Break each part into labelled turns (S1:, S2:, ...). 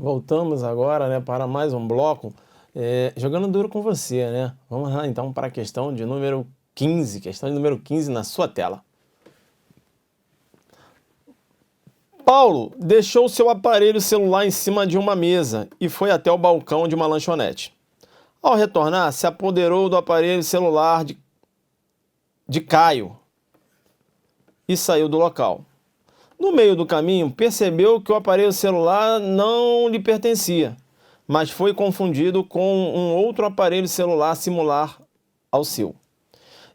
S1: Voltamos agora, né, para mais um bloco, jogando duro com você, né? Vamos lá então para a questão de número 15, questão de número 15 na sua tela. Paulo deixou seu aparelho celular em cima de uma mesa e foi até o balcão de uma lanchonete. Ao retornar, se apoderou do aparelho celular de Caio e saiu do local. No meio do caminho, percebeu que o aparelho celular não lhe pertencia, mas foi confundido com um outro aparelho celular similar ao seu.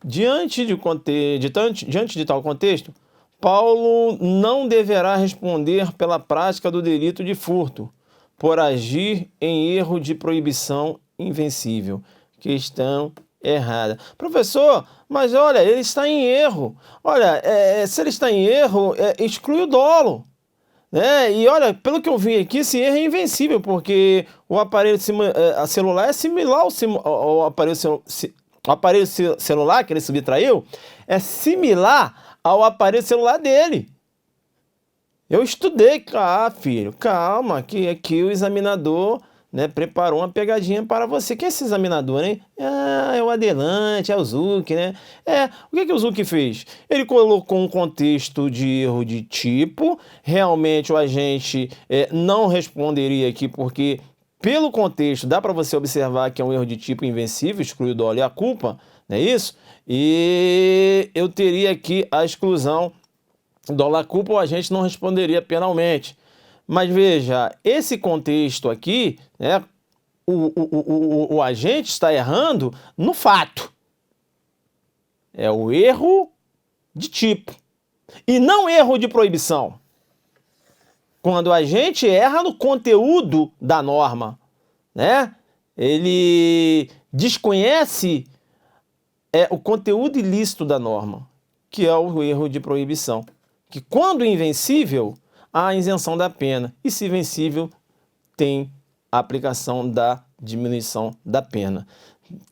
S1: Diante de tal contexto, Paulo não deverá responder pela prática do delito de furto, por agir em erro de proibição invencível. Questão errada. Professor, mas olha, ele está em erro. Olha, se ele está em erro, exclui o dolo. E olha, pelo que eu vi aqui, esse erro é invencível, porque o aparelho celular é similar ao aparelho celular que ele subtraiu, é similar ao aparelho celular dele. Eu estudei, filho, calma, que aqui o examinador, né, preparou uma pegadinha para você. Quem é esse examinador, hein? É o Adelante, é o Zuc, né? O que o Zuc fez? Ele colocou um contexto de erro de tipo, realmente o agente não responderia aqui porque, pelo contexto, dá para você observar que é um erro de tipo invencível, exclui o dolo e a culpa, não é isso? E eu teria aqui a exclusão dolo e culpa, o agente não responderia penalmente. Mas veja, esse contexto aqui, né, o agente está errando no fato. É o erro de tipo. E não erro de proibição. Quando a gente erra no conteúdo da norma, né? Ele desconhece o conteúdo ilícito da norma, que é o erro de proibição. Que quando invencível, há a isenção da pena. E se vencível, tem a aplicação da diminuição da pena.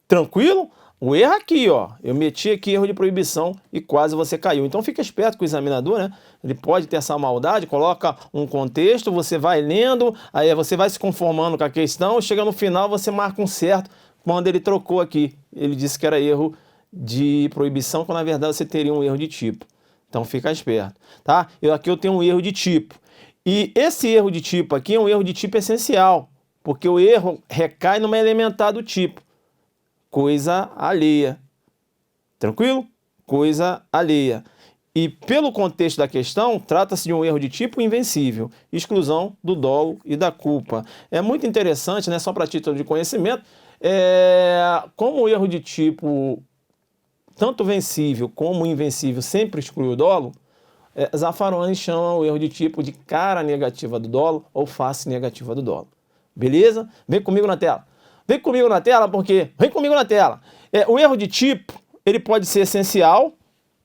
S1: Tranquilo? O erro aqui, ó. Eu meti aqui erro de proibição e quase você caiu. Então fica esperto com o examinador, né? Ele pode ter essa maldade, coloca um contexto, você vai lendo, aí você vai se conformando com a questão, chega no final, você marca um certo quando ele trocou aqui. Ele disse que era erro de proibição, quando na verdade você teria um erro de tipo. Então fica esperto, tá? Aqui eu tenho um erro de tipo. E esse erro de tipo aqui é um erro de tipo essencial, porque o erro recai numa elementar do tipo. Coisa alheia. Tranquilo? Coisa alheia. E pelo contexto da questão, trata-se de um erro de tipo invencível, exclusão do dolo e da culpa. É muito interessante, né? Só para título de conhecimento, como o erro de tipo tanto vencível como invencível sempre exclui o dolo, Zaffaroni chama o erro de tipo de cara negativa do dolo ou face negativa do dolo. Beleza? Vem comigo na tela. Vem comigo na tela porque... Vem comigo na tela. O erro de tipo, ele pode ser essencial,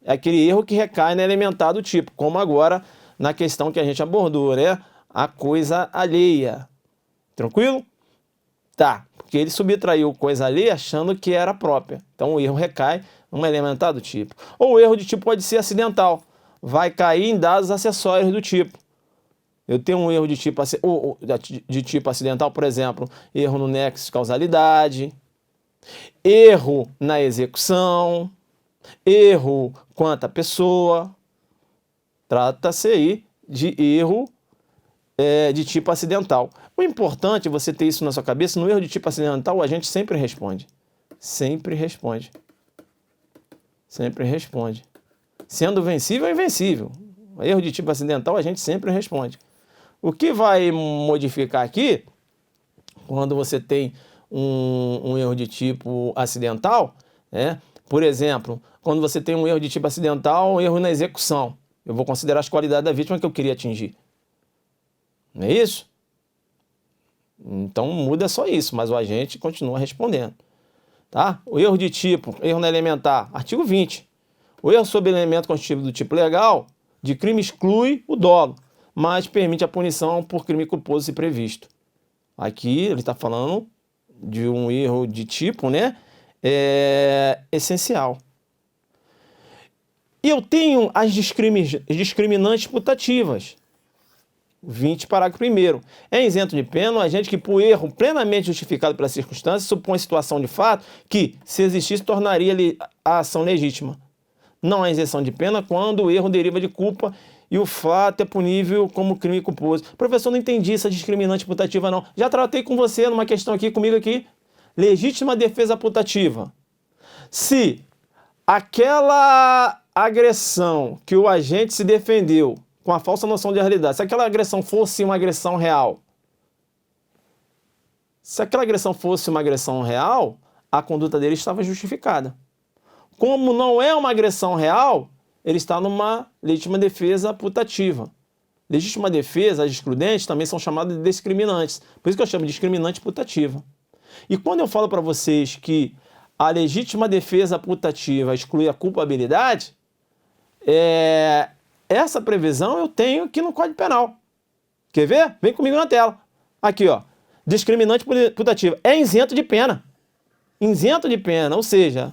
S1: é aquele erro que recai na elementar do tipo, como agora na questão que a gente abordou, né? A coisa alheia. Tranquilo? Tá, porque ele subtraiu coisa alheia achando que era própria. Então o erro recai numa elementar do tipo. Ou o erro de tipo pode ser acidental. Vai cair em dados acessórios do tipo. Eu tenho um erro de tipo acidental, por exemplo, erro no nexo de causalidade, erro na execução, erro quanto à pessoa. Trata-se aí de erro de tipo acidental. O importante é você ter isso na sua cabeça. No erro de tipo acidental, a gente sempre responde. Sempre responde. Sempre responde. Sendo vencível, é invencível. Erro de tipo acidental, a gente sempre responde. O que vai modificar aqui, quando você tem um erro de tipo acidental, por exemplo, quando você tem um erro de tipo acidental, um erro na execução. Eu vou considerar as qualidades da vítima que eu queria atingir. Não é isso? Então muda só isso, mas o agente continua respondendo. Tá? O erro de tipo, erro na elementar, artigo 20. O erro sobre elemento constitutivo do tipo legal de crime exclui o dolo, mas permite a punição por crime culposo se previsto. Aqui ele está falando de um erro de tipo, né? Essencial. E eu tenho as discriminantes putativas. 20, parágrafo 1º. É isento de pena o agente que, por erro plenamente justificado pelas circunstâncias, supõe situação de fato que, se existisse, tornaria a ação legítima. Não há isenção de pena quando o erro deriva de culpa e o fato é punível como crime culposo. Professor, não entendi essa discriminante putativa, não. Já tratei com você numa questão aqui, comigo aqui. Legítima defesa putativa. Se aquela agressão que o agente se defendeu com a falsa noção de realidade, se aquela agressão fosse uma agressão real, a conduta dele estava justificada. Como não é uma agressão real, ele está numa legítima defesa putativa. Legítima defesa, as excludentes, também são chamadas de discriminantes. Por isso que eu chamo de discriminante putativa. E quando eu falo para vocês que a legítima defesa putativa exclui a culpabilidade, essa previsão eu tenho aqui no Código Penal. Quer ver? Vem comigo na tela. Aqui, ó. Discriminante putativa. É isento de pena. Isento de pena, ou seja,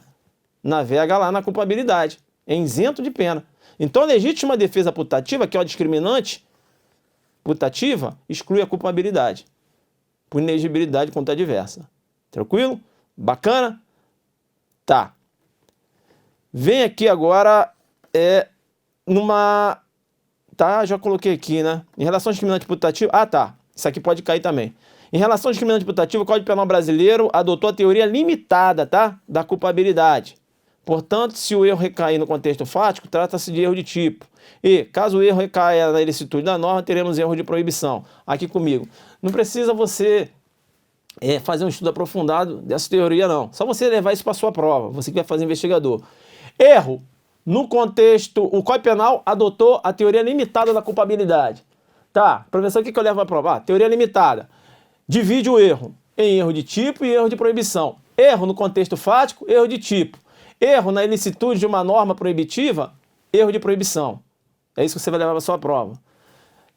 S1: navega lá na culpabilidade. É isento de pena. Então, a legítima defesa putativa, que é a discriminante putativa, exclui a culpabilidade. Por inexigibilidade contra adversa. Tranquilo? Bacana? Tá. Vem aqui agora Tá, já coloquei aqui, né? Em relação ao discriminante putativo... Ah, tá. Isso aqui pode cair também. Em relação ao discriminante putativo, o Código Penal brasileiro adotou a teoria limitada, tá? Da culpabilidade. Portanto, se o erro recair no contexto fático, trata-se de erro de tipo. E, caso o erro recaia na ilicitude da norma, teremos erro de proibição. Aqui comigo. Não precisa você fazer um estudo aprofundado dessa teoria, não. Só você levar isso para sua prova, você que vai fazer investigador. Erro. No contexto, o Código Penal adotou a teoria limitada da culpabilidade. Tá, professor, o que eu levo para prova? Teoria limitada. Divide o erro em erro de tipo e erro de proibição. Erro no contexto fático, erro de tipo. Erro na ilicitude de uma norma proibitiva, erro de proibição. É isso que você vai levar para sua prova.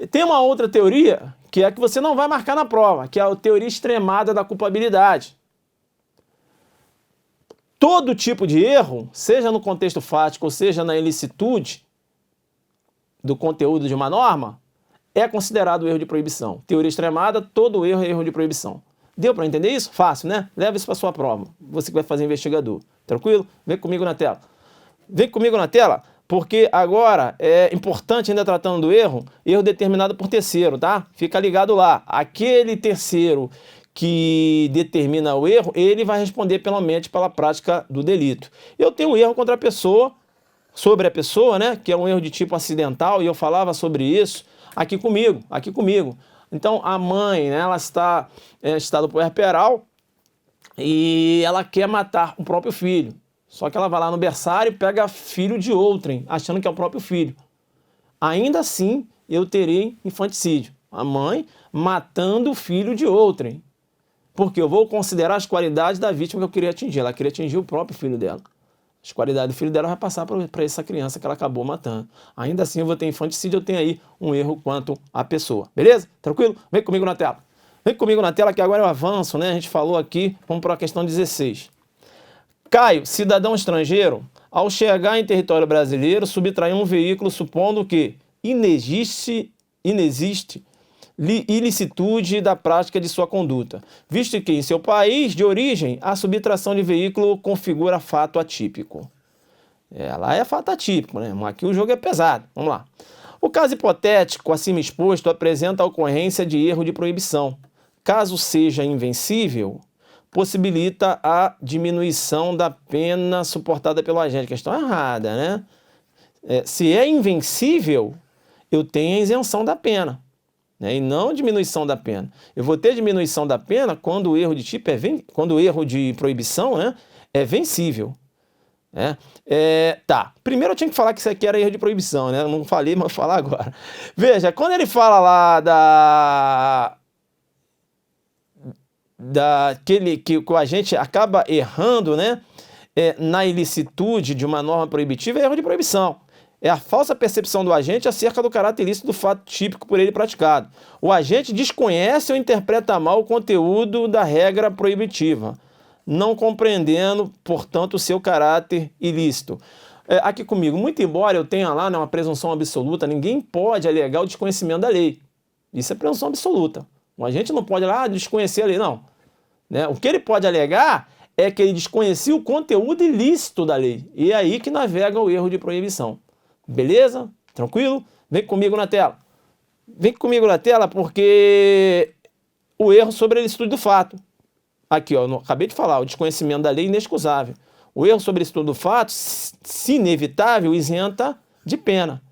S1: E tem uma outra teoria, que é a que você não vai marcar na prova, que é a teoria extremada da culpabilidade. Todo tipo de erro, seja no contexto fático ou seja na ilicitude do conteúdo de uma norma, é considerado erro de proibição. Teoria extremada, todo erro é erro de proibição. Deu para entender isso? Fácil, né? Leva isso para sua prova. Você que vai fazer investigador. Tranquilo? Vem comigo na tela. Vem comigo na tela, porque agora é importante, ainda tratando do erro determinado por terceiro, tá? Fica ligado lá. Aquele terceiro que determina o erro, ele vai responder pela prática do delito. Eu tenho um erro contra a pessoa, sobre a pessoa, né? Que é um erro de tipo acidental, e eu falava sobre isso aqui comigo. Então, a mãe, né, ela está em estado puerperal e ela quer matar o próprio filho. Só que ela vai lá no berçário e pega filho de outrem, achando que é o próprio filho. Ainda assim, eu terei infanticídio. A mãe matando o filho de outrem. Porque eu vou considerar as qualidades da vítima que eu queria atingir. Ela queria atingir o próprio filho dela. As qualidades do filho dela vai passar para essa criança que ela acabou matando. Ainda assim, eu vou ter infanticídio, eu tenho aí um erro quanto à pessoa. Beleza? Tranquilo? Vem comigo na tela. Vem comigo na tela que agora eu avanço, né? A gente falou aqui, vamos para a questão 16. Caio, cidadão estrangeiro, ao chegar em território brasileiro, subtraiu um veículo supondo que inexiste ilicitude da prática de sua conduta, visto que em seu país de origem a subtração de veículo configura fato atípico. Lá é fato atípico, né? Aqui o jogo é pesado. Vamos lá. O caso hipotético acima exposto apresenta a ocorrência de erro de proibição. Caso seja invencível, possibilita a diminuição da pena suportada pelo agente. Questão errada, né? Se é invencível, eu tenho a isenção da pena. E não diminuição da pena. Eu vou ter diminuição da pena quando o erro de tipo quando o erro de proibição, né, é vencível. Tá. Primeiro eu tinha que falar que isso aqui era erro de proibição, né? Eu não falei, mas vou falar agora. Veja, quando ele fala lá que o agente acaba errando, né, na ilicitude de uma norma proibitiva, é erro de proibição. É a falsa percepção do agente acerca do caráter ilícito do fato típico por ele praticado. O agente desconhece ou interpreta mal o conteúdo da regra proibitiva, não compreendendo, portanto, o seu caráter ilícito. Aqui comigo, muito embora eu tenha lá, né, uma presunção absoluta, ninguém pode alegar o desconhecimento da lei. Isso é presunção absoluta. A gente não pode lá desconhecer a lei, não. Né? O que ele pode alegar é que ele desconhecia o conteúdo ilícito da lei. E é aí que navega o erro de proibição. Beleza? Tranquilo? Vem comigo na tela. Vem comigo na tela porque o erro sobre a ilicitude do fato. Aqui, ó, acabei de falar, o desconhecimento da lei é inexcusável. O erro sobre a ilicitude do fato, se inevitável, isenta de pena.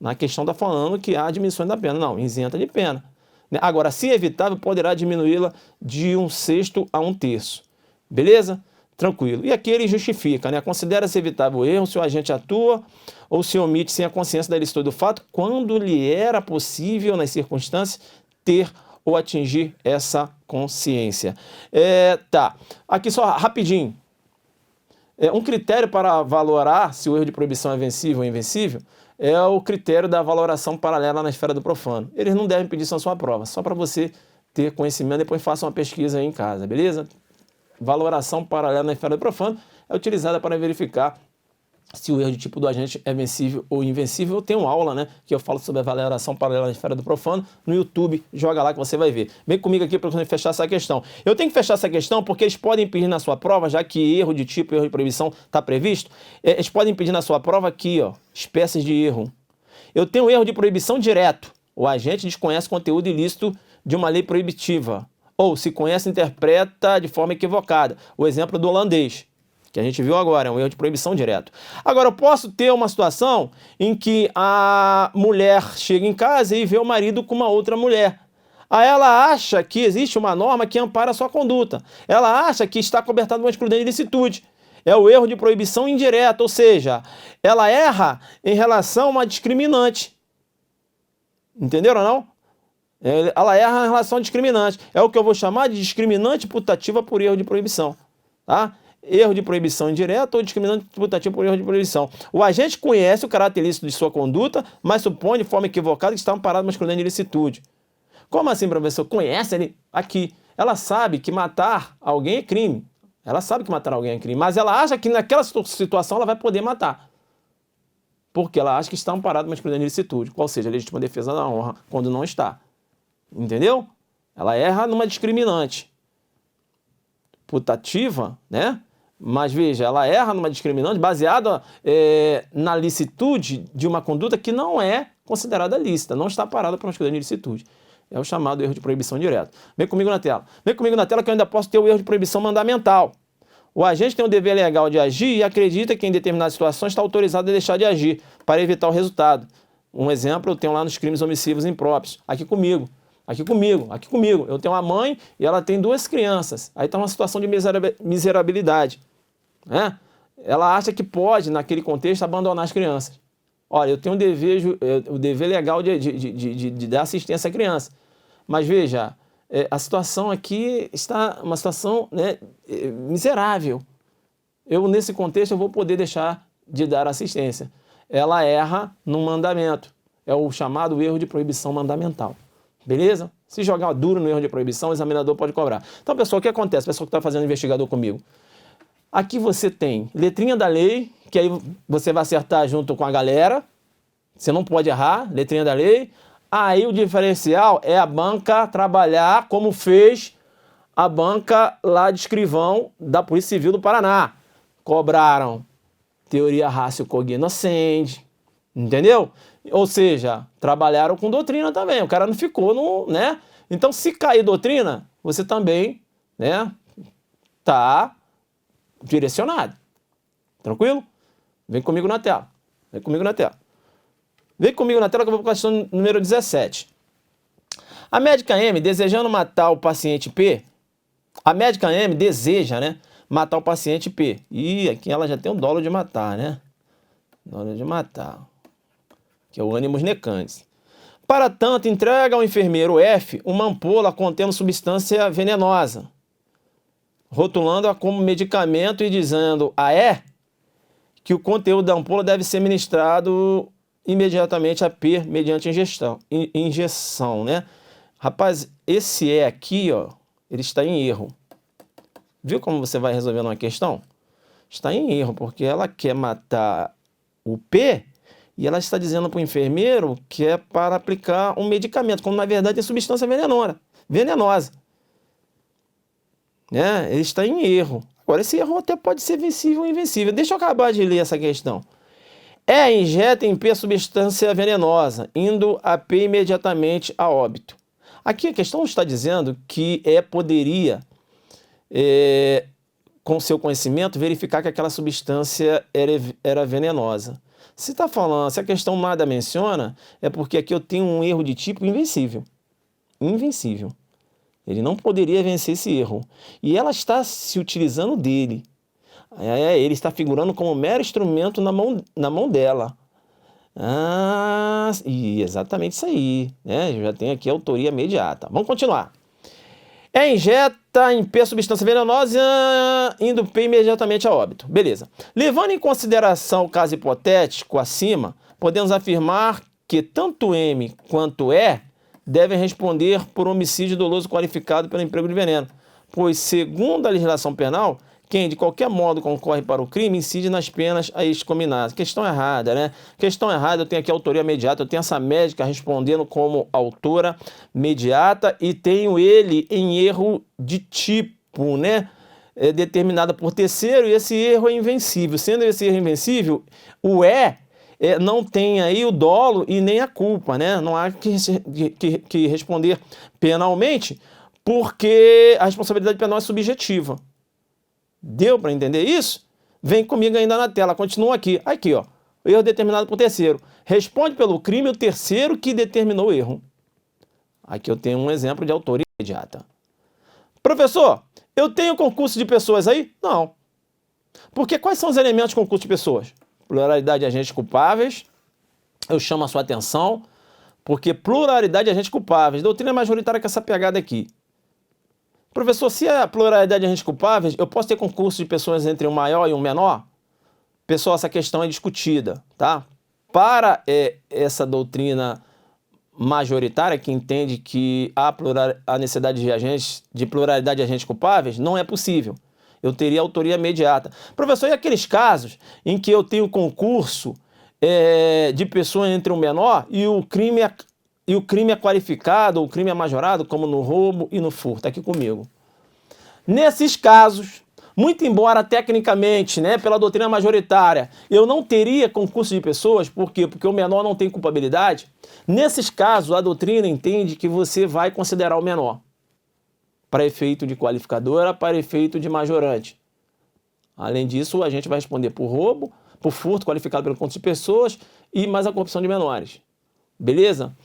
S1: Na questão está falando que há diminuição da pena. Não, isenta de pena. Agora, se evitável, poderá diminuí-la de 1/6 a 1/3. Beleza? Tranquilo. E aqui ele justifica, né? Considera-se evitável o erro se o agente atua ou se omite sem a consciência da ilicitude do fato quando lhe era possível, nas circunstâncias, ter ou atingir essa consciência. Tá. Aqui só rapidinho. Um critério para valorar se o erro de proibição é vencível ou invencível é o critério da valoração paralela na esfera do profano. Eles não devem pedir isso na sua prova, só para você ter conhecimento, depois faça uma pesquisa aí em casa, beleza? Valoração paralela na esfera do profano é utilizada para verificar se o erro de tipo do agente é vencível ou invencível. Eu tenho aula, né, que eu falo sobre a valoração paralela na esfera do profano no YouTube, joga lá que você vai ver. Vem comigo aqui para fechar essa questão. Eu tenho que fechar essa questão porque eles podem pedir na sua prova, já que erro de tipo, erro de proibição está previsto, eles podem pedir na sua prova aqui, ó, espécies de erro. Eu tenho erro de proibição direto. O agente desconhece conteúdo ilícito de uma lei proibitiva. Ou, se conhece, interpreta de forma equivocada. O exemplo do holandês, que a gente viu agora, é um erro de proibição direto. Agora, eu posso ter uma situação em que a mulher chega em casa e vê o marido com uma outra mulher. Aí ela acha que existe uma norma que ampara a sua conduta. Ela acha que está cobertada uma excludente de ilicitude. É o erro de proibição indireta, ou seja, ela erra em relação a uma discriminante. Entenderam ou não? Ela erra em relação a discriminante. É o que eu vou chamar de discriminante putativa por erro de proibição. Tá? Erro de proibição indireta ou discriminante putativo por erro de proibição. O agente conhece o caráter ilícito de sua conduta, mas supõe de forma equivocada que está amparado uma excludente de ilicitude. Como assim, professor? Conhece ele aqui. Ela sabe que matar alguém é crime. Ela sabe que matar alguém é crime, mas ela acha que naquela situação ela vai poder matar. Porque ela acha que está amparado uma excludente de ilicitude, qual seja a legítima defesa da honra, quando não está. Entendeu? Ela erra numa discriminante putativa, né? Mas veja, ela erra numa discriminante baseada na licitude de uma conduta que não é considerada lícita, não está parada para uma excludente de ilicitude. É o chamado erro de proibição direta. Vem comigo na tela. Vem comigo na tela que eu ainda posso ter o erro de proibição mandamental. O agente tem o dever legal de agir e acredita que em determinadas situações está autorizado a deixar de agir para evitar o resultado. Um exemplo eu tenho lá nos crimes omissivos impróprios. Aqui comigo. Aqui comigo, aqui comigo. Eu tenho uma mãe e ela tem 2 crianças. Aí está uma situação de miserabilidade. Né? Ela acha que pode, naquele contexto, abandonar as crianças. Olha, eu tenho o dever legal de dar assistência à criança. Mas veja, a situação aqui está uma situação, né, miserável. Eu, nesse contexto, eu vou poder deixar de dar assistência. Ela erra no mandamento. É o chamado erro de proibição mandamental. Beleza? Se jogar duro no erro de proibição, o examinador pode cobrar. Então, pessoal, o que acontece? Pessoal que está fazendo investigador comigo. Aqui você tem letrinha da lei, que aí você vai acertar junto com a galera. Você não pode errar, letrinha da lei. Aí o diferencial é a banca trabalhar como fez a banca lá de escrivão da Polícia Civil do Paraná. Cobraram teoria ratio cognoscendi, entendeu? Ou seja, trabalharam com doutrina também. O cara não ficou no, né? Então, se cair doutrina, você também, né, tá direcionado. Tranquilo? Vem comigo na tela. Vem comigo na tela. Vem comigo na tela que eu vou para a questão número 17. A médica M, desejando matar o paciente P, a médica M deseja, né, matar o paciente P. E aqui ela já tem um dolo de matar, né? Dolo de matar. Que é o ânimos necantes. Para tanto, entrega ao enfermeiro F uma ampola contendo substância venenosa, rotulando-a como medicamento e dizendo a E que o conteúdo da ampola deve ser ministrado imediatamente a P mediante injeção, né? Rapaz, esse E aqui, ó, ele está em erro. Viu como você vai resolvendo uma questão? Está em erro, porque ela quer matar o P E ela está dizendo para o enfermeiro que é para aplicar um medicamento, quando na verdade é substância venenosa. Né? Ele está em erro. Agora, esse erro até pode ser vencível ou invencível. Deixa eu acabar de ler essa questão. Injeta em P substância venenosa, indo a P imediatamente a óbito. Aqui a questão está dizendo que poderia, com seu conhecimento, verificar que aquela substância era venenosa. Se está falando, se a questão nada menciona, é porque aqui eu tenho um erro de tipo invencível. Invencível. Ele não poderia vencer esse erro. E ela está se utilizando dele. Ele está figurando como mero instrumento na mão dela. E exatamente isso aí. Né? Eu já tenho aqui a autoria imediata. Vamos continuar. Injeta em P substância venenosa, indo P imediatamente a óbito. Beleza. Levando em consideração o caso hipotético acima, podemos afirmar que tanto M quanto E devem responder por homicídio doloso qualificado pelo emprego de veneno, pois, segundo a legislação penal, quem de qualquer modo concorre para o crime incide nas penas a este combinado. Questão errada, né? Questão errada, eu tenho aqui a autoria imediata, eu tenho essa médica respondendo como autora imediata e tenho ele em erro de tipo, né? Determinada por terceiro, e esse erro é invencível. Sendo esse erro invencível, o não tem aí o dolo e nem a culpa, né? Não há que responder penalmente, porque a responsabilidade penal é subjetiva. Deu para entender isso? Vem comigo ainda na tela, continua aqui. Aqui, ó, erro determinado por terceiro. Responde pelo crime o terceiro que determinou o erro. Aqui eu tenho um exemplo de autoria imediata. Professor, eu tenho concurso de pessoas aí? Não. Porque quais são os elementos de concurso de pessoas? Pluralidade de agentes culpáveis. Eu chamo a sua atenção, porque pluralidade de agentes culpáveis. Doutrina majoritária com essa pegada aqui. Professor, se a pluralidade de agentes culpáveis, eu posso ter concurso de pessoas entre um maior e um menor? Pessoal, essa questão é discutida, tá? Para essa doutrina majoritária, que entende que a necessidade de pluralidade de agentes culpáveis, não é possível. Eu teria autoria imediata. Professor, e aqueles casos em que eu tenho concurso de pessoas entre um menor e o crime é qualificado, ou o crime é majorado, como no roubo e no furto? Aqui comigo. Nesses casos, muito embora tecnicamente, né, pela doutrina majoritária, eu não teria concurso de pessoas, por quê? Porque o menor não tem culpabilidade. Nesses casos, a doutrina entende que você vai considerar o menor para efeito de qualificadora, para efeito de majorante. Além disso, a gente vai responder por roubo, por furto qualificado pelo concurso de pessoas e mais a corrupção de menores. Beleza?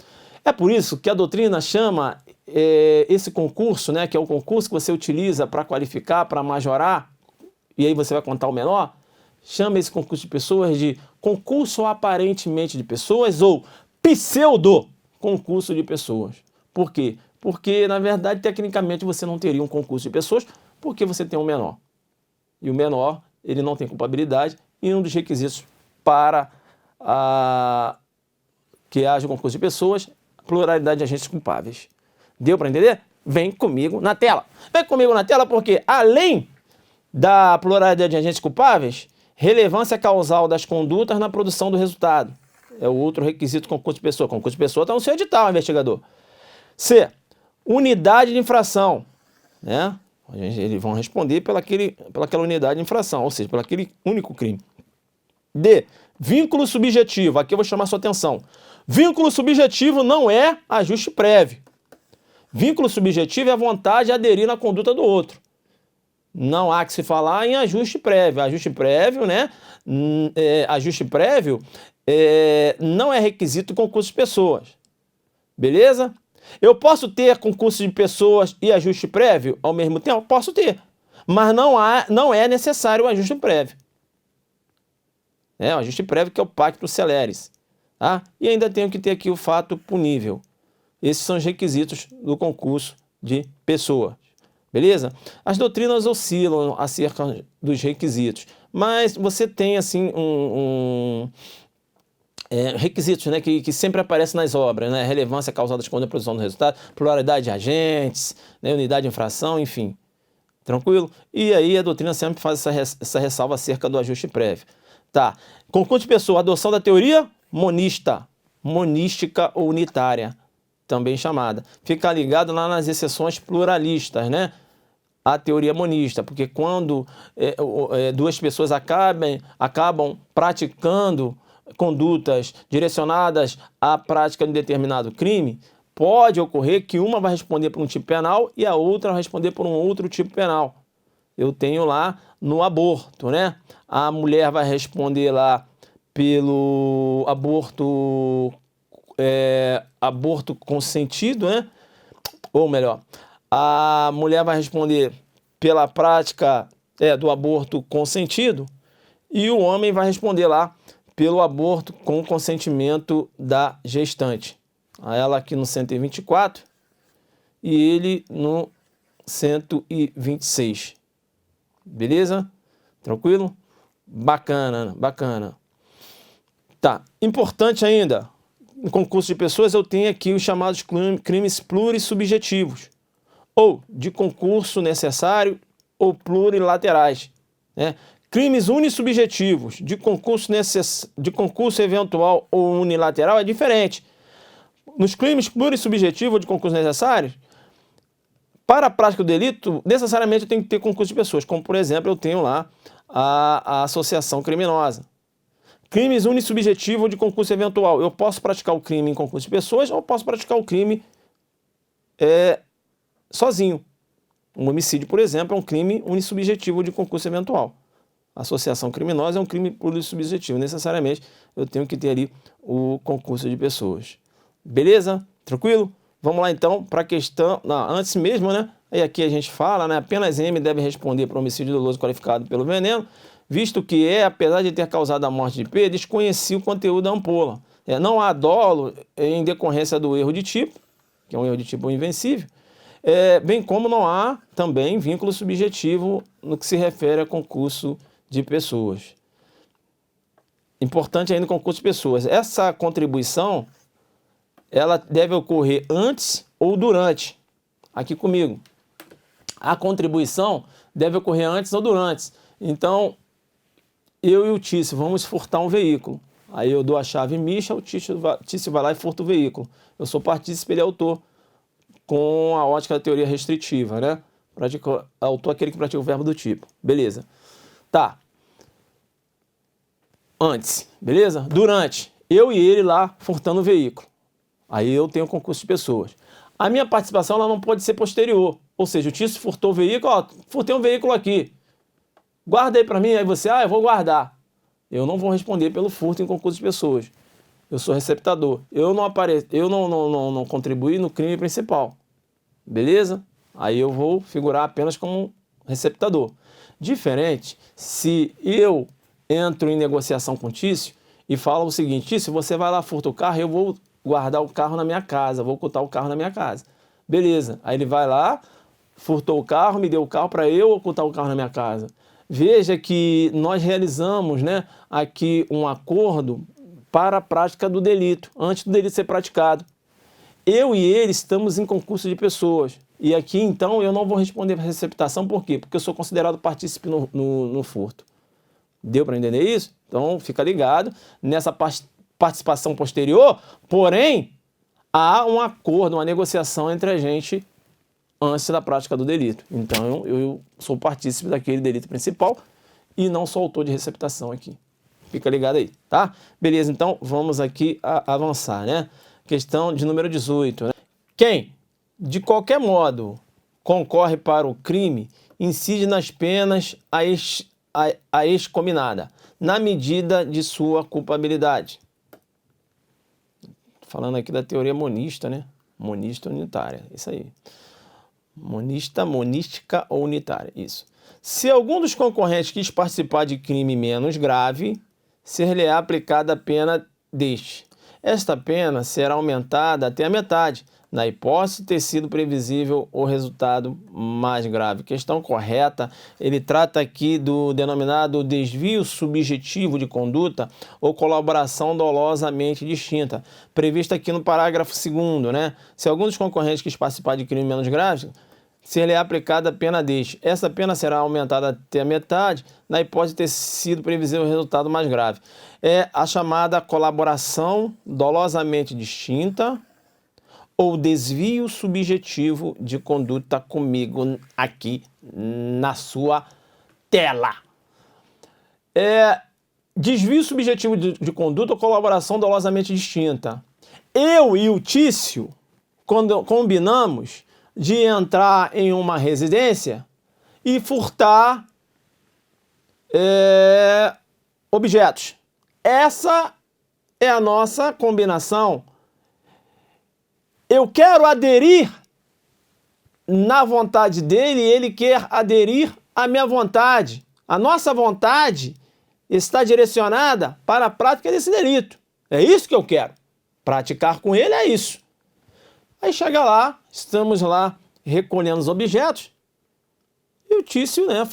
S1: É por isso que a doutrina chama esse concurso, né, que é o concurso que você utiliza para qualificar, para majorar, e aí você vai contar o menor, chama esse concurso de pessoas de concurso aparentemente de pessoas ou pseudo concurso de pessoas. Por quê? Porque, na verdade, tecnicamente você não teria um concurso de pessoas porque você tem um menor. E o menor, ele não tem culpabilidade e um dos requisitos para que haja concurso de pessoas, pluralidade de agentes culpáveis. Deu para entender? Vem comigo na tela. Vem comigo na tela porque, além da pluralidade de agentes culpáveis, relevância causal das condutas na produção do resultado. É o outro requisito do concurso de pessoa. Concurso de pessoa está no seu edital, investigador. C. Unidade de infração. Né? Eles vão responder pelaquela unidade de infração, ou seja, por aquele único crime. D. Vínculo subjetivo. Aqui eu vou chamar a sua atenção. Vínculo subjetivo não é ajuste prévio. Vínculo subjetivo é a vontade de aderir na conduta do outro. Não há que se falar em ajuste prévio. Ajuste prévio, né? Ajuste prévio não é requisito do concurso de pessoas. Beleza? Eu posso ter concurso de pessoas e ajuste prévio ao mesmo tempo? Posso ter. Mas não é necessário o ajuste prévio. O ajuste prévio que é o pacto celeris. Tá? E ainda tenho que ter aqui o fato punível. Esses são os requisitos do concurso de pessoas. Beleza? As doutrinas oscilam acerca dos requisitos, mas você tem assim requisitos, né, que sempre aparecem nas obras, né? Relevância causal das condutas, produção do resultado, pluralidade de agentes, né, unidade de infração, enfim. Tranquilo? E aí a doutrina sempre faz essa ressalva acerca do ajuste prévio. Tá. Concurso de pessoa, adoção da teoria monista, monística ou unitária, também chamada. Fica ligado lá nas exceções pluralistas, né? A teoria monista, porque quando duas pessoas acabam praticando condutas direcionadas à prática de determinado crime, pode ocorrer que uma vai responder por um tipo penal e a outra vai responder por um outro tipo penal. Eu tenho lá no aborto, né? A mulher vai responder lá pelo aborto consentido, né? Ou melhor, a mulher vai responder pela prática do aborto consentido e o homem vai responder lá pelo aborto com consentimento da gestante. Ela aqui no 124 e ele no 126. Beleza? Tranquilo? Bacana, bacana. Tá, importante ainda, no concurso de pessoas eu tenho aqui os chamados crimes plurissubjetivos, ou de concurso necessário ou plurilaterais, né? Crimes unissubjetivos, de concurso eventual ou unilateral é diferente. Nos crimes plurissubjetivos de concurso necessários, para a prática do delito, necessariamente eu tenho que ter concurso de pessoas, como por exemplo eu tenho lá a associação criminosa. Crimes unissubjetivos de concurso eventual, eu posso praticar o crime em concurso de pessoas ou posso praticar o crime sozinho. Um homicídio, por exemplo, é um crime unissubjetivo de concurso eventual. A associação criminosa é um crime plurissubjetivo. Necessariamente eu tenho que ter ali o concurso de pessoas. Beleza? Tranquilo? Vamos lá então para a questão. Não, antes mesmo, né? Aí aqui a gente fala, né? Apenas M deve responder por homicídio doloso qualificado pelo veneno, visto que apesar de ter causado a morte de P, desconhecia o conteúdo da ampola. Não há dolo em decorrência do erro de tipo, que é um erro de tipo invencível, bem como não há também vínculo subjetivo no que se refere a concurso de pessoas. Importante ainda o concurso de pessoas. Essa contribuição, ela deve ocorrer antes ou durante. Aqui comigo. A contribuição deve ocorrer antes ou durante. Então, eu e o Tício vamos furtar um veículo. Aí eu dou a chave Misha, o Tício vai lá e furta o veículo. Eu sou partícipe, ele é autor, com a ótica da teoria restritiva, né? Autor aquele que pratica o verbo do tipo. Beleza. Tá. Antes, beleza? Durante, eu e ele lá furtando o veículo. Aí eu tenho concurso de pessoas. A minha participação ela não pode ser posterior. Ou seja, o Tício furtou o veículo, ó, furtei um veículo aqui. Guarda aí para mim, aí você, eu vou guardar. Eu não vou responder pelo furto em concurso de pessoas. Eu sou receptador. Eu não contribuí no crime principal. Beleza? Aí eu vou figurar apenas como receptador. Diferente se eu entro em negociação com o Tício e falo o seguinte: Tício, você vai lá, furta o carro, eu vou guardar o carro na minha casa, vou ocultar o carro na minha casa. Beleza. Aí ele vai lá, furtou o carro, me deu o carro para eu ocultar o carro na minha casa. Veja que nós realizamos, né, aqui um acordo para a prática do delito, antes do delito ser praticado. Eu e ele estamos em concurso de pessoas. E aqui, então, eu não vou responder para receptação, por quê? Porque eu sou considerado partícipe no furto. Deu para entender isso? Então, fica ligado nessa participação posterior, porém, há um acordo, uma negociação entre a gente antes da prática do delito. Então, eu sou partícipe daquele delito principal e não sou autor de receptação aqui. Fica ligado aí, tá? Beleza, então, vamos aqui avançar, né? Questão de número 18. Né? Quem, de qualquer modo, concorre para o crime, incide nas penas a excominada, na medida de sua culpabilidade. Falando aqui da teoria monista, né? Monista unitária, isso aí. Monista, monística ou unitária, isso. Se algum dos concorrentes quis participar de crime menos grave, ser-lhe aplicada a pena deste. Esta pena será aumentada até a metade, na hipótese de ter sido previsível o resultado mais grave. Questão correta, ele trata aqui do denominado desvio subjetivo de conduta ou colaboração dolosamente distinta, prevista aqui no parágrafo 2º, né? Se algum dos concorrentes quis participar de crime menos grave, se lhe é aplicada a pena deste. Essa pena será aumentada até a metade, na hipótese de ter sido previsível o resultado mais grave. É a chamada colaboração dolosamente distinta ou desvio subjetivo de conduta comigo aqui na sua tela. Desvio subjetivo de conduta ou colaboração dolosamente distinta. Eu e o Tício, quando combinamos de entrar em uma residência e furtar objetos. Essa é a nossa combinação. Eu quero aderir na vontade dele e ele quer aderir à minha vontade. A nossa vontade está direcionada para a prática desse delito. É isso que eu quero. Praticar com ele é isso. Aí chega lá, estamos lá recolhendo os objetos e o Tício, né,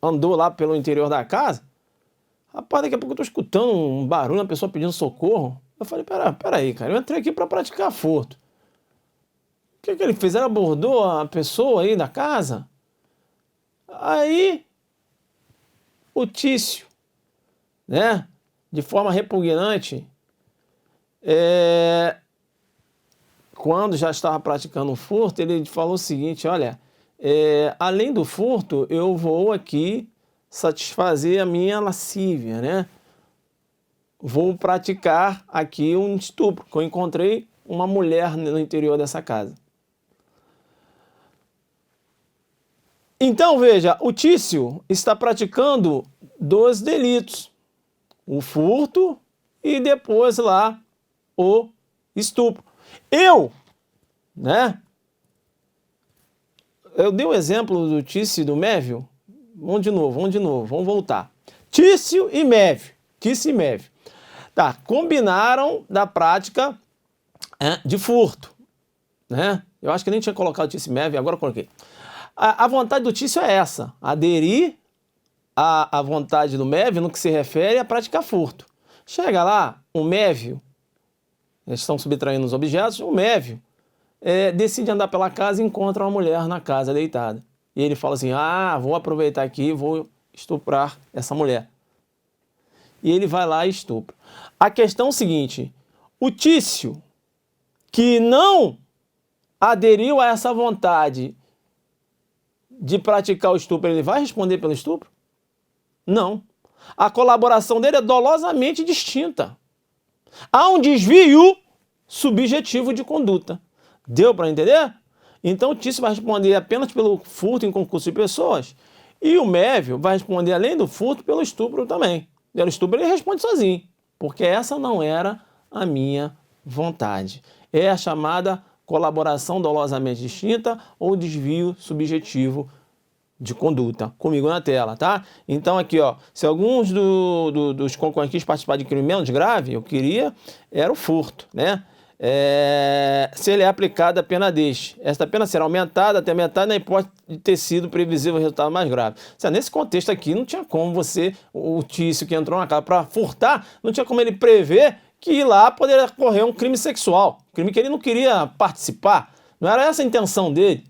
S1: andou lá pelo interior da casa. Rapaz, daqui a pouco eu tô escutando um barulho, uma pessoa pedindo socorro. Eu falei, peraí, cara, eu entrei aqui para praticar furto. O que ele fez? Ele abordou a pessoa aí da casa. Aí o Tício, né, de forma repugnante, quando já estava praticando o furto, ele falou o seguinte, olha, além do furto, eu vou aqui satisfazer a minha lascívia, né? Vou praticar aqui um estupro, que eu encontrei uma mulher no interior dessa casa. Então, veja, o Tício está praticando 2 delitos. O furto e depois lá o estupro. Eu dei o exemplo do Tício e do Mévio. Vamos de novo, vamos voltar. Tício e Mévio. Tá, combinaram da prática de furto, né? Eu acho que nem tinha colocado Tício e Mévio, agora eu coloquei. A vontade do Tício é essa, aderir à vontade do Mévio no que se refere a praticar furto. Chega lá, o Mévio, eles estão subtraindo os objetos, o Mévio decide andar pela casa e encontra uma mulher na casa deitada. E ele fala assim, vou aproveitar aqui e vou estuprar essa mulher. E ele vai lá e estupra. A questão é o seguinte, o Tício, que não aderiu a essa vontade de praticar o estupro, ele vai responder pelo estupro? Não. A colaboração dele é dolosamente distinta. Há um desvio subjetivo de conduta. Deu para entender? Então o Tício vai responder apenas pelo furto em concurso de pessoas e o Mévio vai responder, além do furto, pelo estupro também. Pelo estupro ele responde sozinho, porque essa não era a minha vontade. É a chamada colaboração dolosamente distinta ou desvio subjetivo de conduta. Comigo na tela, tá? Então aqui, ó, se alguns dos concorrentes participarem de crime menos grave, eu queria, era o furto, né? Se ele é aplicado a pena deste. Esta pena será aumentada até metade na hipótese de ter sido previsível o resultado mais grave. Nesse contexto aqui, não tinha como o Tício que entrou na casa para furtar, não tinha como ele prever que lá poderia ocorrer um crime sexual, crime que ele não queria participar, não era essa a intenção dele.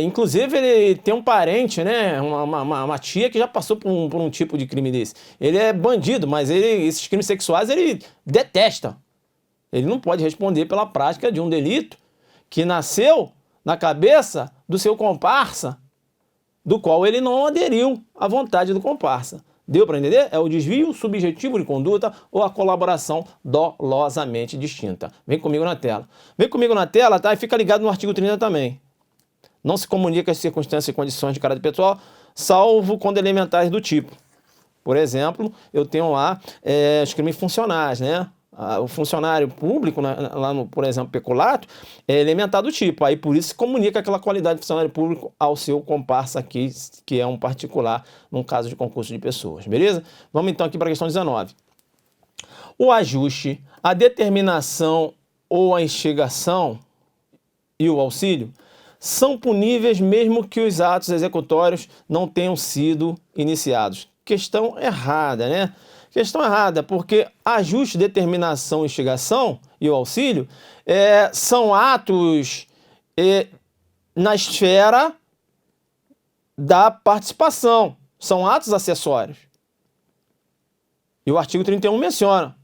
S1: Inclusive ele tem um parente, né, uma tia que já passou por um tipo de crime desse. Ele é bandido, mas esses crimes sexuais ele detesta. Ele não pode responder pela prática de um delito que nasceu na cabeça do seu comparsa, do qual ele não aderiu à vontade do comparsa. Deu para entender? É o desvio subjetivo de conduta ou a colaboração dolosamente distinta. Vem comigo na tela. Vem comigo na tela, tá? E fica ligado no artigo 30 também. Não se comunica as circunstâncias e condições de caráter pessoal, salvo quando elementares do tipo. Por exemplo, eu tenho lá os crimes funcionais, né? O funcionário público, lá no, por exemplo, peculato, é elementar do tipo. Aí por isso se comunica aquela qualidade de funcionário público ao seu comparsa aqui, que é um particular, num caso de concurso de pessoas, beleza? Vamos então aqui para a questão 19. O ajuste, a determinação ou a instigação e o auxílio são puníveis mesmo que os atos executórios não tenham sido iniciados. Questão errada, né? Questão errada, porque ajuste, determinação, instigação e o auxílio são atos na esfera da participação. São atos acessórios. E o artigo 31 menciona: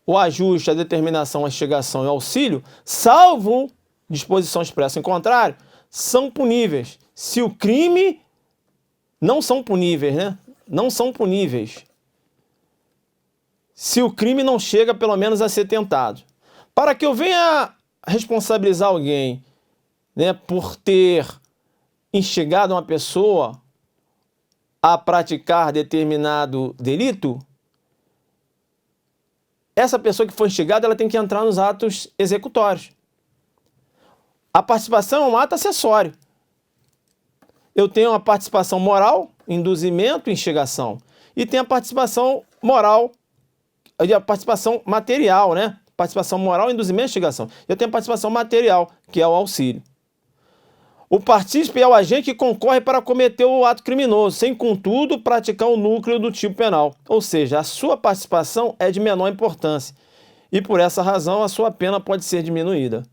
S1: o ajuste, a determinação, a instigação e o auxílio, salvo disposição expressa em contrário, são puníveis. Se o crime... Não são puníveis, né? Não são puníveis. Se o crime não chega, pelo menos, a ser tentado. Para que eu venha responsabilizar alguém, né, por ter instigado uma pessoa a praticar determinado delito, essa pessoa que foi instigada, ela tem que entrar nos atos executórios. A participação é um ato acessório. Eu tenho a participação moral, induzimento e instigação. E tem a participação moral, a participação material, né? Participação moral, induzimento e instigação. Eu tenho a participação material, que é o auxílio. O partícipe é o agente que concorre para cometer o ato criminoso, sem, contudo, praticar o núcleo do tipo penal. Ou seja, a sua participação é de menor importância. E, por essa razão, a sua pena pode ser diminuída.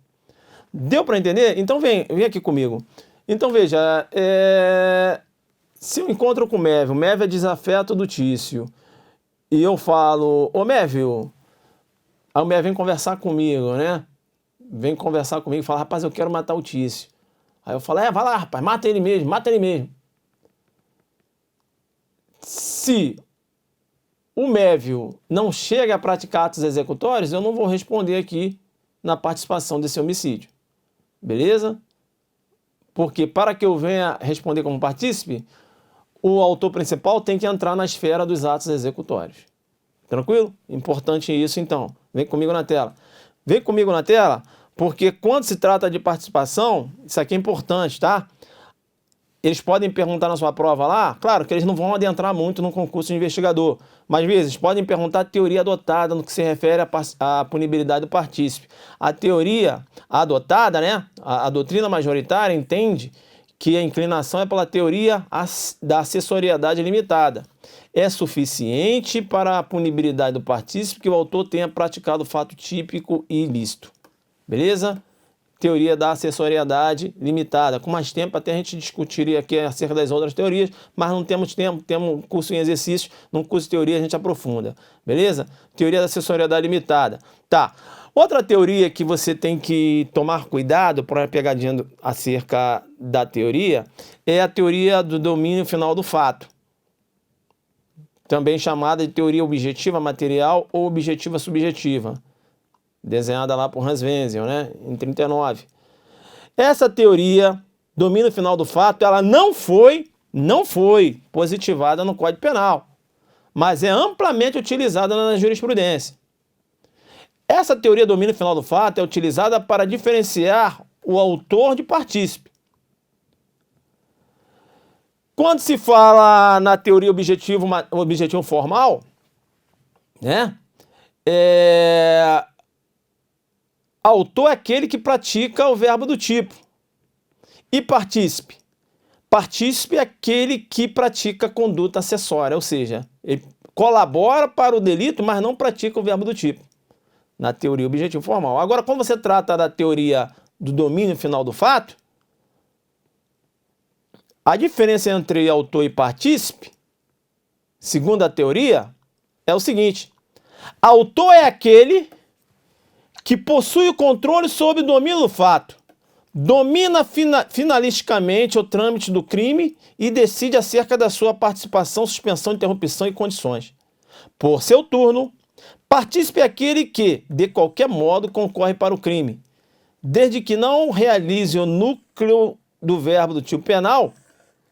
S1: Deu para entender? Então, vem aqui comigo. Então, veja, se eu encontro com o Mévio é desafeto do Tício, e eu falo: ô Mévio, aí o Mévio vem conversar comigo, né? Vem conversar comigo e fala: rapaz, eu quero matar o Tício. Aí eu falo: vai lá, rapaz, mata ele mesmo, mata ele mesmo. Se o Mévio não chega a praticar atos executórios, eu não vou responder aqui na participação desse homicídio. Beleza? Porque para que eu venha responder como partícipe, o autor principal tem que entrar na esfera dos atos executórios. Tranquilo? Importante isso, então. Vem comigo na tela. Vem comigo na tela, porque quando se trata de participação, isso aqui é importante, tá? Eles podem perguntar na sua prova lá, claro que eles não vão adentrar muito no concurso de investigador, mas às vezes podem perguntar a teoria adotada no que se refere à punibilidade do partícipe. A teoria adotada, né, a doutrina majoritária entende que a inclinação é pela teoria da acessoriedade limitada. É suficiente para a punibilidade do partícipe que o autor tenha praticado o fato típico e ilícito. Beleza? Teoria da acessoriedade limitada. Com mais tempo, até a gente discutiria aqui acerca das outras teorias, mas não temos tempo, temos um curso em exercícios, num curso de teoria a gente aprofunda. Beleza? Teoria da acessoriedade limitada. Tá. Outra teoria que você tem que tomar cuidado para a pegadinha acerca da teoria é a teoria do domínio final do fato. Também chamada de teoria objetiva material ou objetiva subjetiva. Desenhada lá por Hans Wenzel, né, em 39. Essa teoria, domínio final do fato, ela não foi positivada no Código Penal, mas é amplamente utilizada na jurisprudência. Essa teoria domínio final do fato é utilizada para diferenciar o autor de partícipe. Quando se fala na teoria objetivo formal, né, autor é aquele que pratica o verbo do tipo. E partícipe? Partícipe é aquele que pratica conduta acessória, ou seja, ele colabora para o delito, mas não pratica o verbo do tipo, na teoria objetivo formal. Agora, quando você trata da teoria do domínio final do fato, a diferença entre autor e partícipe, segundo a teoria, é o seguinte: autor é aquele que possui o controle sobre o domínio do fato, domina finalisticamente o trâmite do crime e decide acerca da sua participação, suspensão, interrupção e condições. Por seu turno, partícipe é aquele que, de qualquer modo, concorre para o crime, desde que não realize o núcleo do verbo do tipo penal,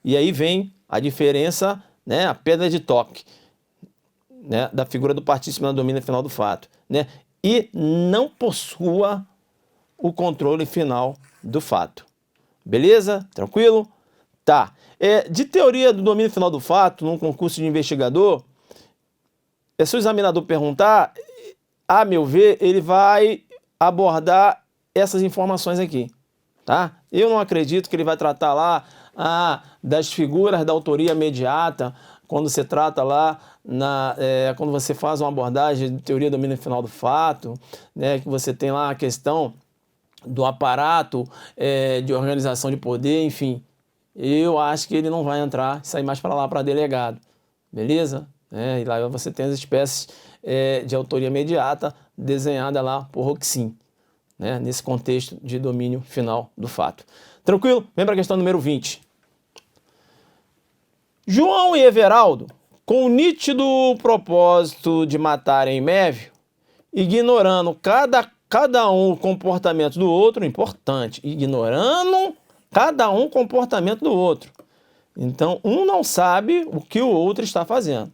S1: e aí vem a diferença, né, a pedra de toque, né, da figura do partícipe na domínio final do fato, né? E não possua o controle final do fato. Beleza? Tranquilo? Tá. De teoria do domínio final do fato, num concurso de investigador, se o examinador perguntar, a meu ver, ele vai abordar essas informações aqui. Tá? Eu não acredito que ele vai tratar lá das figuras da autoria imediata, quando você trata lá, quando você faz uma abordagem de teoria do domínio final do fato, né, que você tem lá a questão do aparato de organização de poder, enfim, eu acho que ele não vai entrar, sair mais para lá para delegado, beleza? E lá você tem as espécies de autoria imediata desenhada lá por Roxin, né? Nesse contexto de domínio final do fato. Tranquilo? Vem para a questão número 20. João e Everaldo, com o nítido propósito de matarem Mévio, ignorando cada um o comportamento do outro, importante, ignorando cada um o comportamento do outro. Então, um não sabe o que o outro está fazendo.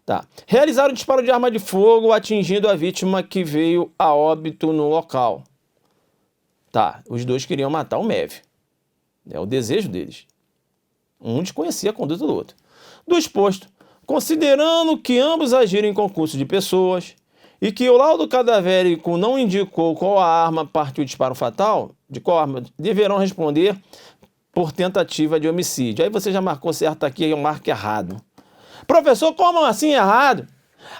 S1: Tá. Realizaram o disparo de arma de fogo, atingindo a vítima que veio a óbito no local. Tá, os dois queriam matar o Mévio. É o desejo deles. Um desconhecia a conduta do outro. Do exposto, considerando que ambos agiram em concurso de pessoas e que o laudo cadavérico não indicou qual arma partiu o disparo fatal, de qual arma deverão responder por tentativa de homicídio. Aí você já marcou certo aqui, eu marco errado. Professor, como assim errado?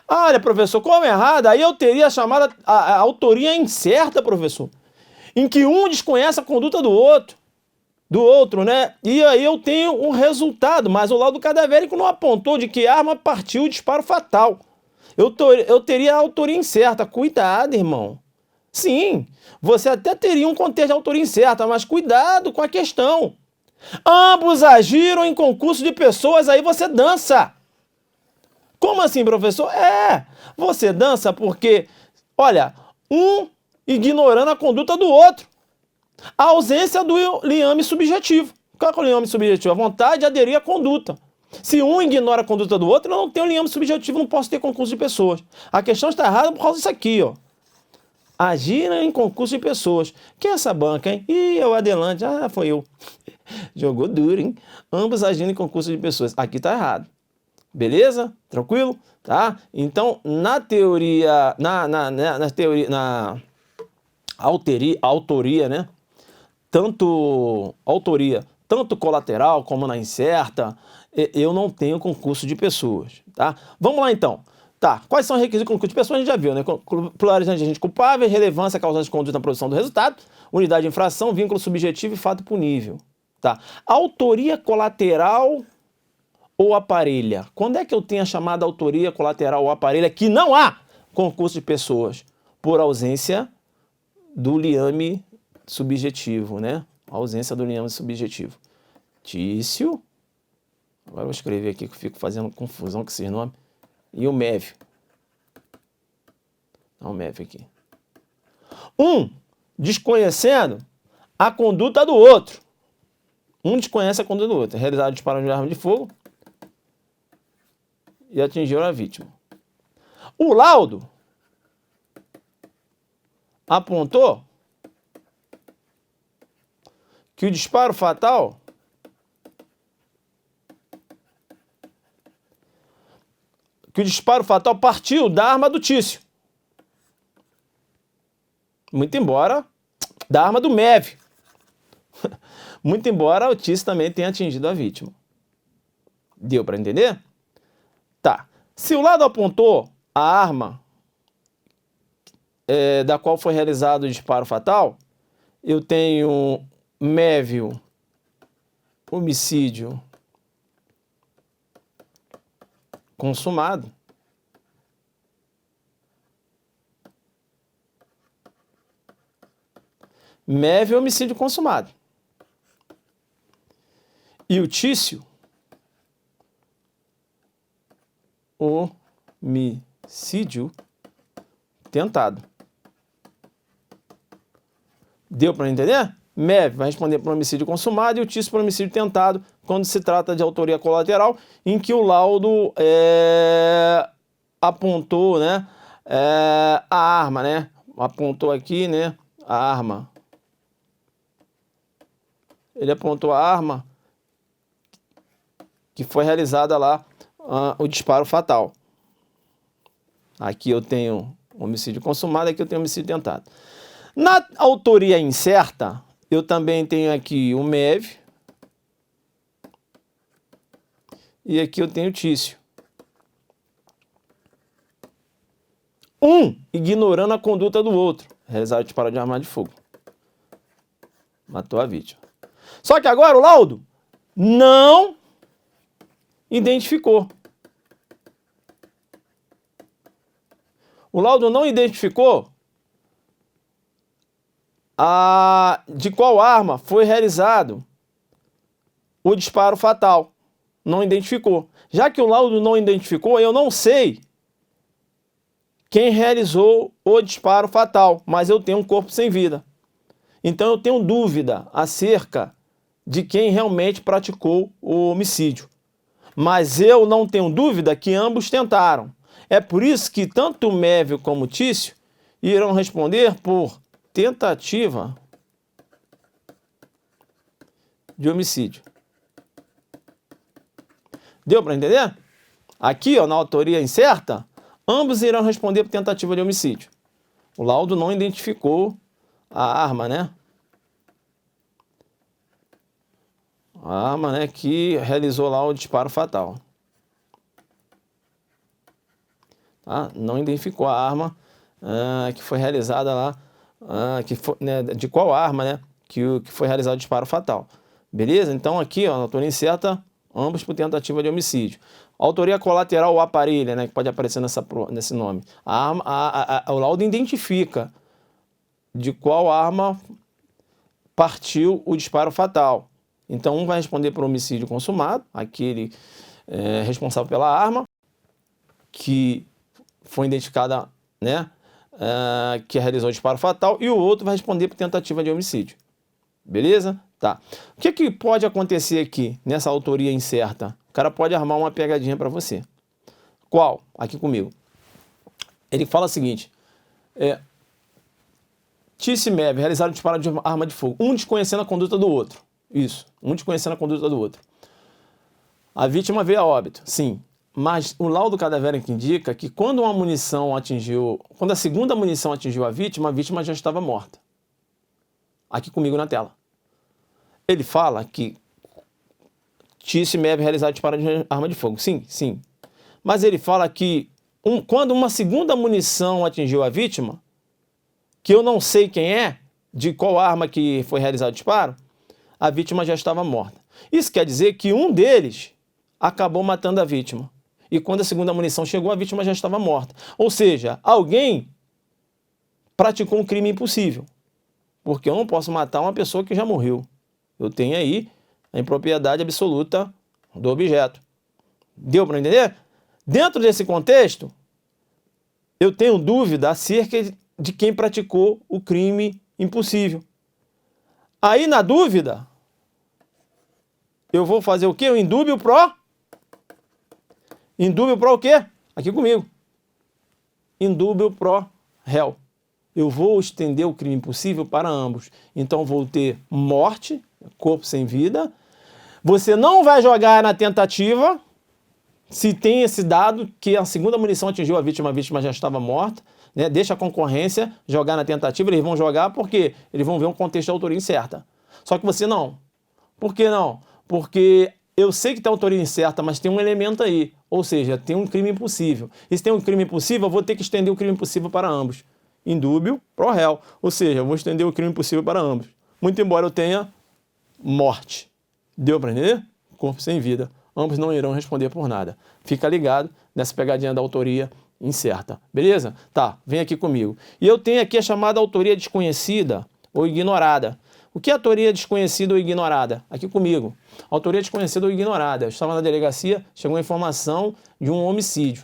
S1: Olha, professor, como errado? Aí eu teria chamado a autoria incerta, professor, em que um desconhece a conduta do outro, né? E aí eu tenho um resultado, mas o laudo cadavérico não apontou de que arma partiu o disparo fatal. Eu teria a autoria incerta. Cuidado, irmão. Sim, você até teria um contexto de autoria incerta, mas cuidado com a questão. Ambos agiram em concurso de pessoas, aí você dança. Como assim, professor? Você dança porque, olha, um ignorando a conduta do outro. A ausência do liame subjetivo. Qual é o liame subjetivo? A vontade de aderir à conduta. Se um ignora a conduta do outro, eu não tenho liame subjetivo, não posso ter concurso de pessoas. A questão está errada por causa disso aqui, ó. Agir em concurso de pessoas. Quem é essa banca, hein? Ih, é o Adelante. Ah, foi eu. Jogou duro, hein? Ambos agindo em concurso de pessoas. Aqui está errado. Beleza? Tranquilo? Tá? Então, na teoria, na autoria, né? Tanto colateral como na incerta, eu não tenho concurso de pessoas, tá? Vamos lá então. Tá, quais são os requisitos de concurso de pessoas? A gente já viu, né? Pluralidade de agente culpável, relevância causante de conduta na produção do resultado, unidade de infração, vínculo subjetivo e fato punível. Tá. Autoria colateral ou aparelha? Quando é que eu tenho a chamada autoria colateral ou aparelha que não há concurso de pessoas? Por ausência do liame subjetivo, né? A ausência do liame subjetivo. Tício. Agora eu vou escrever aqui que eu fico fazendo confusão com esses nomes. E o Mévio. Dá o Mévio aqui. Um desconhecendo a conduta do outro. Um desconhece a conduta do outro. Realizado disparo de arma de fogo e atingiu a vítima. O laudo apontou que o disparo fatal partiu da arma do Tício. Muito embora da arma do Mévio. Muito embora o Tício também tenha atingido a vítima. Deu para entender? Tá. Se o laudo apontou a arma da qual foi realizado o disparo fatal, eu tenho Mévio, homicídio consumado. Mévio, homicídio consumado. E o Tício, homicídio tentado. Deu para entender? Mévio vai responder por homicídio consumado e o Tício por homicídio tentado, quando se trata de autoria colateral, em que o laudo apontou, né, a arma, né? Apontou aqui, né, a arma. Ele apontou a arma que foi realizada lá o disparo fatal. Aqui eu tenho homicídio consumado, aqui eu tenho homicídio tentado. Na autoria incerta, eu também tenho aqui o Mévio e aqui eu tenho o Tício. Um ignorando a conduta do outro, realizado o disparo de arma de fogo. Matou a vítima. Só que agora o laudo não identificou. O laudo não identificou de qual arma foi realizado o disparo fatal. Não identificou. Já que o laudo não identificou, eu não sei quem realizou o disparo fatal, mas eu tenho um corpo sem vida. Então eu tenho dúvida acerca de quem realmente praticou o homicídio. Mas eu não tenho dúvida que ambos tentaram. É por isso que tanto o Mévio como o Tício irão responder por tentativa de homicídio. Deu para entender? Aqui, ó, na autoria incerta, ambos irão responder por tentativa de homicídio. O laudo não identificou a arma, né? A arma, né, que realizou lá o disparo fatal. Tá? Não identificou a arma que foi realizada lá, né, de qual arma, né, que foi realizado o disparo fatal. Beleza? Então aqui, ó, na autoria incerta, ambos por tentativa de homicídio. Autoria colateral ou aparelho, né, que pode aparecer nesse nome. O laudo identifica de qual arma partiu o disparo fatal. Então, um vai responder por homicídio consumado, aquele responsável pela arma, que foi identificada, né, que realizou o disparo fatal, e o outro vai responder por tentativa de homicídio. Beleza? Tá. O que pode acontecer aqui, nessa autoria incerta? O cara pode armar uma pegadinha para você. Qual? Aqui comigo. Ele fala o seguinte: Tício e Mévio realizaram o disparo de arma de fogo, um desconhecendo a conduta do outro. Isso, um desconhecendo a conduta do outro. A vítima veio a óbito, sim. Mas o laudo cadavérico indica que quando a segunda munição atingiu a vítima já estava morta. Aqui comigo na tela. Ele fala que Tício e Mévio realizaram o disparo de arma de fogo. Sim, sim. Mas ele fala que quando uma segunda munição atingiu a vítima, que eu não sei quem é, de qual arma que foi realizado o disparo, a vítima já estava morta. Isso quer dizer que um deles acabou matando a vítima. E quando a segunda munição chegou, a vítima já estava morta. Ou seja, alguém praticou um crime impossível. Porque eu não posso matar uma pessoa que já morreu. Eu tenho aí a impropriedade absoluta do objeto. Deu para entender? Dentro desse contexto, eu tenho dúvida acerca de quem praticou o crime impossível. Aí, na dúvida, eu vou fazer o quê? O indúbio pro? Indúbio pro o quê? Aqui comigo. Indúbio pro réu. Eu vou estender o crime impossível para ambos. Então, vou ter morte, corpo sem vida. Você não vai jogar na tentativa, se tem esse dado que a segunda munição atingiu a vítima já estava morta, né? Deixa a concorrência jogar na tentativa, eles vão jogar porque eles vão ver um contexto de autoria incerta. Só que você não. Por que não? Porque eu sei que tem autoria incerta, mas tem um elemento aí. Ou seja, tem um crime impossível. E se tem um crime impossível, eu vou ter que estender o crime impossível para ambos. Indúbio pro réu. Ou seja, eu vou estender o crime impossível para ambos. Muito embora eu tenha morte. Deu para entender? Corpo sem vida. Ambos não irão responder por nada. Fica ligado nessa pegadinha da autoria incerta. Beleza? Tá, vem aqui comigo. E eu tenho aqui a chamada autoria desconhecida ou ignorada. O que é autoria desconhecida ou ignorada? Aqui comigo. Autoria desconhecida ou ignorada. Eu estava na delegacia, chegou a informação de um homicídio.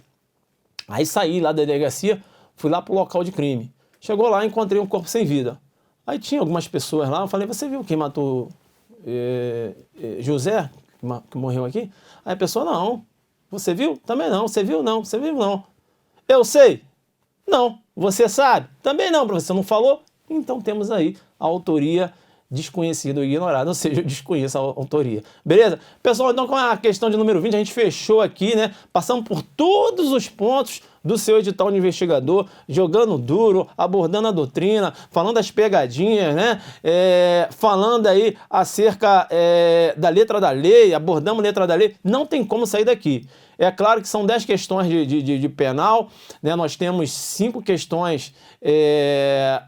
S1: Aí saí lá da delegacia, fui lá para o local de crime. Chegou lá, encontrei um corpo sem vida. Aí tinha algumas pessoas lá, eu falei, você viu quem matou José, que morreu aqui? Aí a pessoa, não. Você viu? Também não. Você viu? Não. Você viu? Não. Eu sei? Não. Você sabe? Também não, professor. Não falou? Então temos aí a autoria desconhecida ou ignorada, ou seja, eu desconheço a autoria. Beleza? Pessoal, então com a questão de número 20, a gente fechou aqui, né? Passamos por todos os pontos do seu edital de investigador, jogando duro, abordando a doutrina, falando das pegadinhas, né? Falando aí acerca da letra da lei, abordamos a letra da lei. Não tem como sair daqui. É claro que são 10 questões de penal, né? Nós temos 5 questões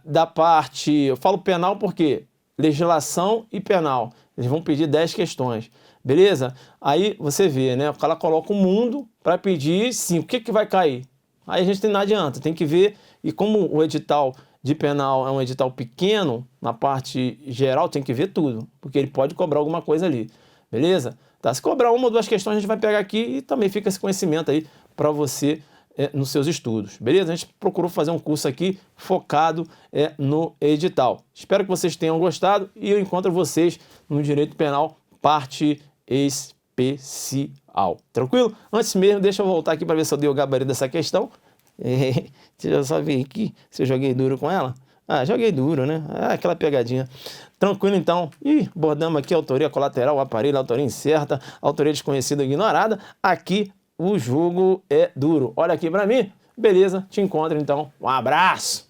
S1: da parte... Eu falo penal porque legislação e penal. Eles vão pedir 10 questões, beleza? Aí você vê, né? O cara coloca o mundo para pedir 5. O que que vai cair? Aí a gente não adianta, tem que ver. E como o edital de penal é um edital pequeno, na parte geral tem que ver tudo, porque ele pode cobrar alguma coisa ali, beleza? Tá? Se cobrar uma ou duas questões, a gente vai pegar aqui e também fica esse conhecimento aí para você nos seus estudos, beleza? A gente procurou fazer um curso aqui focado no edital. Espero que vocês tenham gostado e eu encontro vocês no Direito Penal, parte especial. Tranquilo? Antes mesmo, deixa eu voltar aqui para ver se eu dei o gabarito dessa questão. Deixa eu só ver aqui se eu joguei duro com ela. Ah, joguei duro, né? Ah, aquela pegadinha. Tranquilo, então. E abordamos aqui a autoria colateral, o aparelho, a autoria incerta, a autoria desconhecida ignorada. Aqui o jogo é duro. Olha aqui pra mim. Beleza, te encontro então. Um abraço!